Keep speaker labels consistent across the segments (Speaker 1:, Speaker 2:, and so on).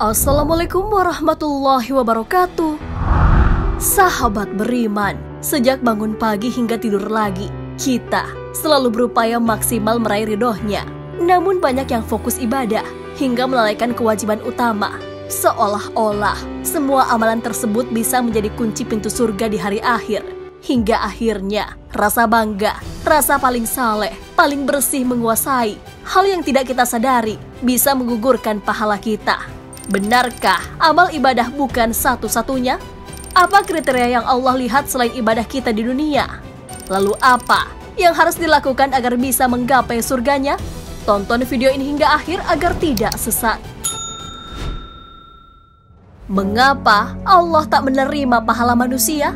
Speaker 1: Assalamualaikum warahmatullahi wabarakatuh. Sahabat beriman, sejak bangun pagi hingga tidur lagi, kita selalu berupaya maksimal meraih ridhonya. Namun banyak yang fokus ibadah hingga melalaikan kewajiban utama. Seolah-olah semua amalan tersebut bisa menjadi kunci pintu surga di hari akhir. Hingga akhirnya rasa bangga, rasa paling saleh, paling bersih menguasai. Hal yang tidak kita sadari bisa menggugurkan pahala kita. Benarkah amal ibadah bukan satu-satunya? Apa kriteria yang Allah lihat selain ibadah kita di dunia? Lalu apa yang harus dilakukan agar bisa menggapai surganya? Tonton video ini hingga akhir agar tidak sesat. Mengapa Allah tak menerima pahala manusia?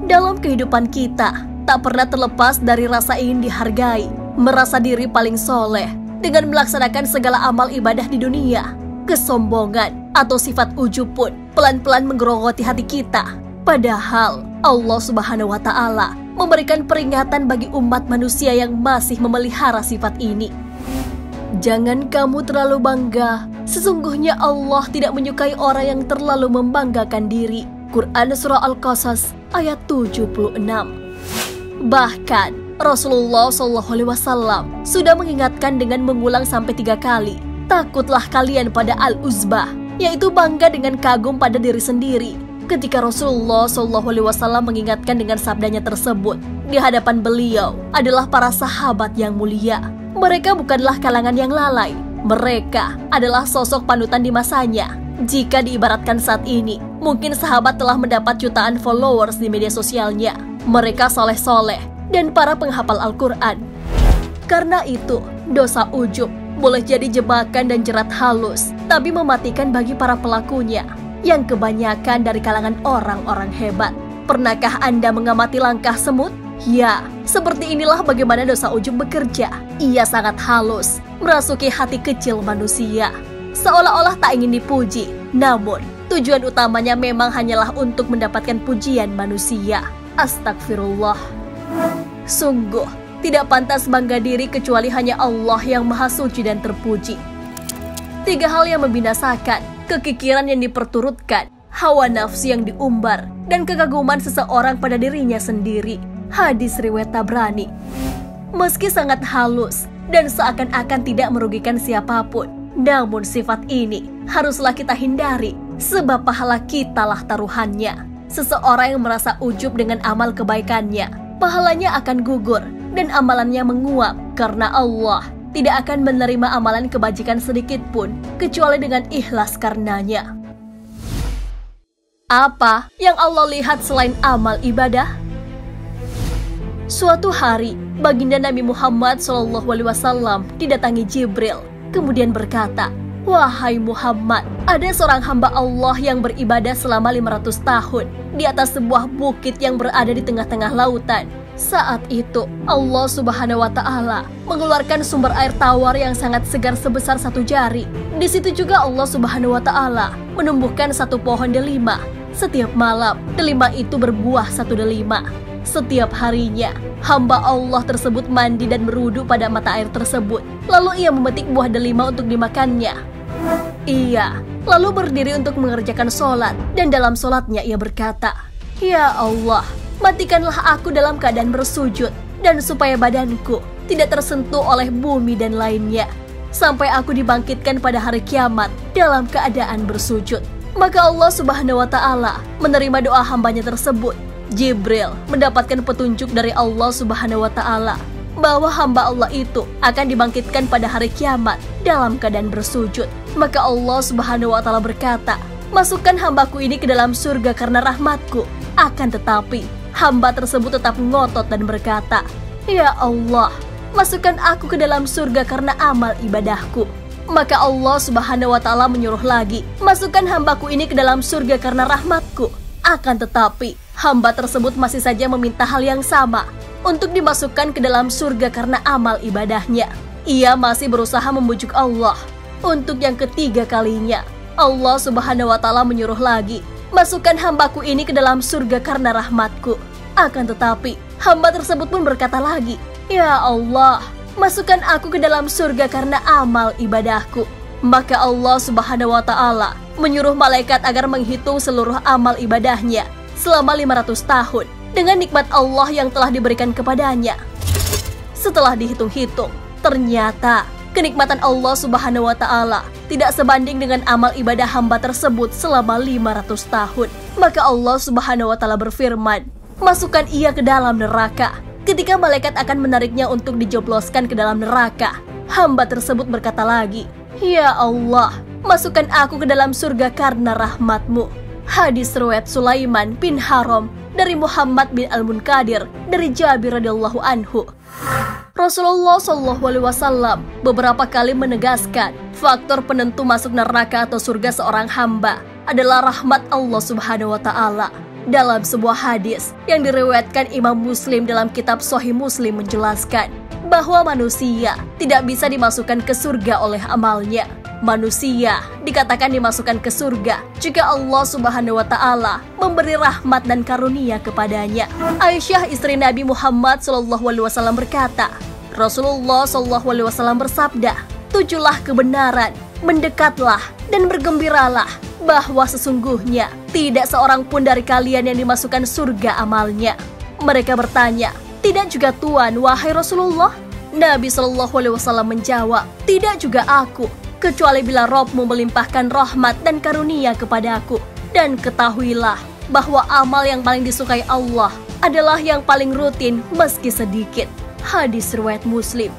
Speaker 1: Dalam kehidupan kita, tak pernah terlepas dari rasa ingin dihargai, merasa diri paling soleh, dengan melaksanakan segala amal ibadah di dunia. Kesombongan atau sifat ujub pun pelan-pelan menggerogoti hati kita. Padahal Allah Subhanahu wa Ta'ala memberikan peringatan bagi umat manusia yang masih memelihara sifat ini. Jangan kamu terlalu bangga. Sesungguhnya Allah tidak menyukai orang yang terlalu membanggakan diri. Quran Surah Al-Qasas ayat 76. Bahkan Rasulullah SAW sudah mengingatkan dengan mengulang sampai 3 kali. Takutlah kalian pada al-uzbah, yaitu bangga dengan kagum pada diri sendiri. Ketika Rasulullah SAW mengingatkan dengan sabdanya tersebut, di hadapan beliau adalah para sahabat yang mulia. Mereka bukanlah kalangan yang lalai. Mereka adalah sosok panutan di masanya. Jika diibaratkan saat ini, mungkin sahabat telah mendapat jutaan followers di media sosialnya. Mereka soleh-soleh dan para penghafal Al-Quran. Karena itu, dosa ujub boleh jadi jebakan dan jerat halus, tapi mematikan bagi para pelakunya, yang kebanyakan dari kalangan orang-orang hebat. Pernahkah Anda mengamati langkah semut? Ya, seperti inilah bagaimana dosa ujub bekerja. Ia sangat halus, merasuki hati kecil manusia. Seolah-olah tak ingin dipuji, namun tujuan utamanya memang hanyalah untuk mendapatkan pujian manusia. Astagfirullah. Sungguh, tidak pantas bangga diri kecuali hanya Allah yang maha suci dan terpuji. 3 hal yang membinasakan: kekikiran yang diperturutkan, hawa nafsu yang diumbar, dan kekaguman seseorang pada dirinya sendiri. Hadis riwayat Tabrani. Meski sangat halus dan seakan-akan tidak merugikan siapapun, namun sifat ini haruslah kita hindari, sebab pahala kitalah taruhannya. Seseorang yang merasa ujub dengan amal kebaikannya, pahalanya akan gugur dan amalannya menguap, karena Allah tidak akan menerima amalan kebajikan sedikit pun kecuali dengan ikhlas karenanya. Apa yang Allah lihat selain amal ibadah? Suatu hari, baginda Nabi Muhammad SAW didatangi Jibril, kemudian berkata, "Wahai Muhammad, ada seorang hamba Allah yang beribadah selama 500 tahun di atas sebuah bukit yang berada di tengah-tengah lautan. Saat itu, Allah Subhanahu wa Ta'ala mengeluarkan sumber air tawar yang sangat segar sebesar 1 jari. Di situ juga Allah Subhanahu wa Ta'ala menumbuhkan 1 pohon delima. Setiap malam, delima itu berbuah 1 delima. Setiap harinya, hamba Allah tersebut mandi dan berwudu pada mata air tersebut. Lalu ia memetik buah delima untuk dimakannya. Ia lalu berdiri untuk mengerjakan sholat, dan dalam sholatnya ia berkata, 'Ya Allah, matikanlah aku dalam keadaan bersujud, dan supaya badanku tidak tersentuh oleh bumi dan lainnya, sampai aku dibangkitkan pada hari kiamat dalam keadaan bersujud.' Maka Allah Subhanahu wa Ta'ala menerima doa hambanya tersebut. Jibril mendapatkan petunjuk dari Allah Subhanahu wa Ta'ala bahwa hamba Allah itu akan dibangkitkan pada hari kiamat dalam keadaan bersujud. Maka Allah Subhanahu wa Ta'ala berkata, 'Masukkan hambaku ini ke dalam surga karena rahmatku.' Akan tetapi, hamba tersebut tetap ngotot dan berkata, 'Ya Allah, masukkan aku ke dalam surga karena amal ibadahku.' Maka Allah Subhanahu wa Ta'ala menyuruh lagi, 'Masukkan hambaku ini ke dalam surga karena rahmatku.' Akan tetapi, hamba tersebut masih saja meminta hal yang sama, untuk dimasukkan ke dalam surga karena amal ibadahnya. Ia masih berusaha membujuk Allah. Untuk yang ketiga kalinya, Allah Subhanahu wa Ta'ala menyuruh lagi, 'Masukkan hambaku ini ke dalam surga karena rahmatku.' Akan tetapi, hamba tersebut pun berkata lagi, 'Ya Allah, masukkan aku ke dalam surga karena amal ibadahku.' Maka Allah Subhanahu wa Ta'ala menyuruh malaikat agar menghitung seluruh amal ibadahnya selama 500 tahun dengan nikmat Allah yang telah diberikan kepadanya. Setelah dihitung-hitung, ternyata kenikmatan Allah Subhanahu wa Ta'ala tidak sebanding dengan amal ibadah hamba tersebut selama 500 tahun. Maka Allah Subhanahu wa Ta'ala berfirman, "Masukkan ia ke dalam neraka." Ketika malaikat akan menariknya untuk dijebloskan ke dalam neraka, hamba tersebut berkata lagi, "Ya Allah, masukkan aku ke dalam surga karena rahmat-Mu." Hadis riwayat Sulaiman bin Haram dari Muhammad bin Al-Munkadir dari Jabir radhiyallahu anhu. Rasulullah SAW beberapa kali menegaskan faktor penentu masuk neraka atau surga seorang hamba adalah rahmat Allah Subhanahu wa Ta'ala. Dalam sebuah hadis yang diriwayatkan Imam Muslim dalam kitab Sahih Muslim menjelaskan bahwa manusia tidak bisa dimasukkan ke surga oleh amalnya. Manusia dikatakan dimasukkan ke surga jika Allah Subhanahu wa Ta'ala memberi rahmat dan karunia kepadanya. Aisyah istri Nabi Muhammad SAW berkata, Rasulullah SAW bersabda, "Tujulah kebenaran, mendekatlah dan bergembiralah bahwa sesungguhnya tidak seorang pun dari kalian yang dimasukkan surga amalnya." Mereka bertanya, "Tidak juga Tuhan, wahai Rasulullah?" Nabi SAW menjawab, "Tidak juga aku, kecuali bila Rabb-Mu melimpahkan rahmat dan karunia kepadaku. Dan ketahuilah bahwa amal yang paling disukai Allah adalah yang paling rutin meski sedikit." Hadis riwayat Muslim.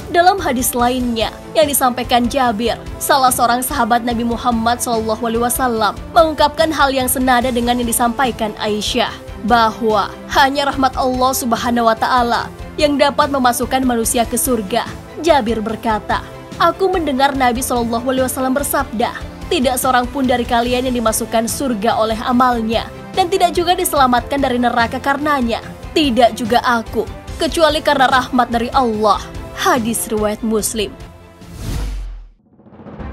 Speaker 1: Dalam hadis lainnya yang disampaikan Jabir, salah seorang sahabat Nabi Muhammad SAW mengungkapkan hal yang senada dengan yang disampaikan Aisyah, bahwa hanya rahmat Allah Subhanahu wa Ta'ala yang dapat memasukkan manusia ke surga. Jabir berkata, "Aku mendengar Nabi SAW bersabda, tidak seorang pun dari kalian yang dimasukkan surga oleh amalnya, dan tidak juga diselamatkan dari neraka karenanya. Tidak juga aku, kecuali karena rahmat dari Allah." Hadis riwayat Muslim.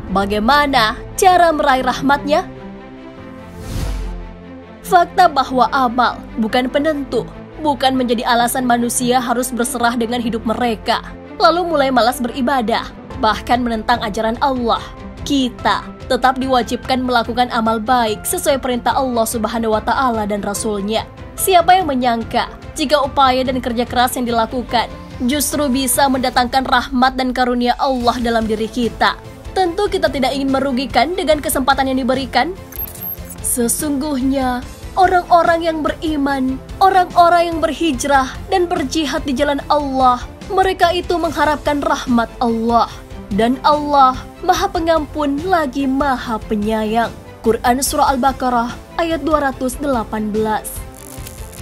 Speaker 1: Bagaimana cara meraih rahmatnya? Fakta bahwa amal bukan penentu, bukan menjadi alasan manusia harus berserah dengan hidup mereka, lalu mulai malas beribadah, bahkan menentang ajaran Allah. Kita tetap diwajibkan melakukan amal baik sesuai perintah Allah Subhanahu wa Ta'ala dan Rasul-Nya. Siapa yang menyangka jika upaya dan kerja keras yang dilakukan justru bisa mendatangkan rahmat dan karunia Allah dalam diri kita? Tentu kita tidak ingin merugikan dengan kesempatan yang diberikan. Sesungguhnya orang-orang yang beriman, orang-orang yang berhijrah dan berjihad di jalan Allah, mereka itu mengharapkan rahmat Allah. Dan Allah Maha Pengampun lagi Maha Penyayang. Quran Surah Al-Baqarah ayat 218.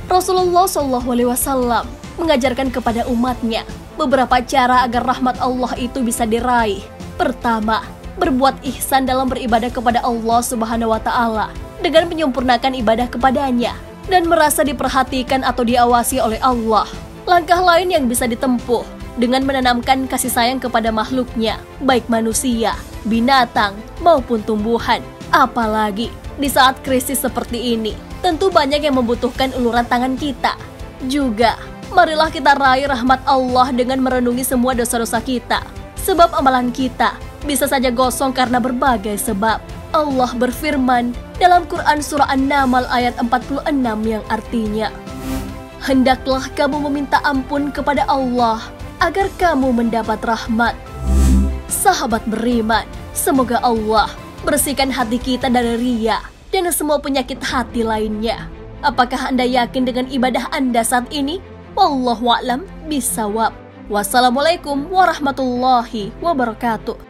Speaker 1: Rasulullah SAW mengajarkan kepada umatnya beberapa cara agar rahmat Allah itu bisa diraih. Pertama, berbuat ihsan dalam beribadah kepada Allah Subhanahu wa Ta'ala dengan menyempurnakan ibadah kepadanya dan merasa diperhatikan atau diawasi oleh Allah. Langkah lain yang bisa ditempuh dengan menanamkan kasih sayang kepada makhluknya, baik manusia, binatang, maupun tumbuhan. Apalagi di saat krisis seperti ini, tentu banyak yang membutuhkan uluran tangan kita. Juga, marilah kita raih rahmat Allah dengan merenungi semua dosa-dosa kita. Sebab amalan kita bisa saja gosong karena berbagai sebab. Allah berfirman dalam Quran Surah An-Naml ayat 46 yang artinya, "Hendaklah kamu meminta ampun kepada Allah agar kamu mendapat rahmat." Sahabat beriman, semoga Allah bersihkan hati kita dari riya dan semua penyakit hati lainnya. Apakah Anda yakin dengan ibadah Anda saat ini? Wallahu a'lam bishawab. Wassalamualaikum warahmatullahi wabarakatuh.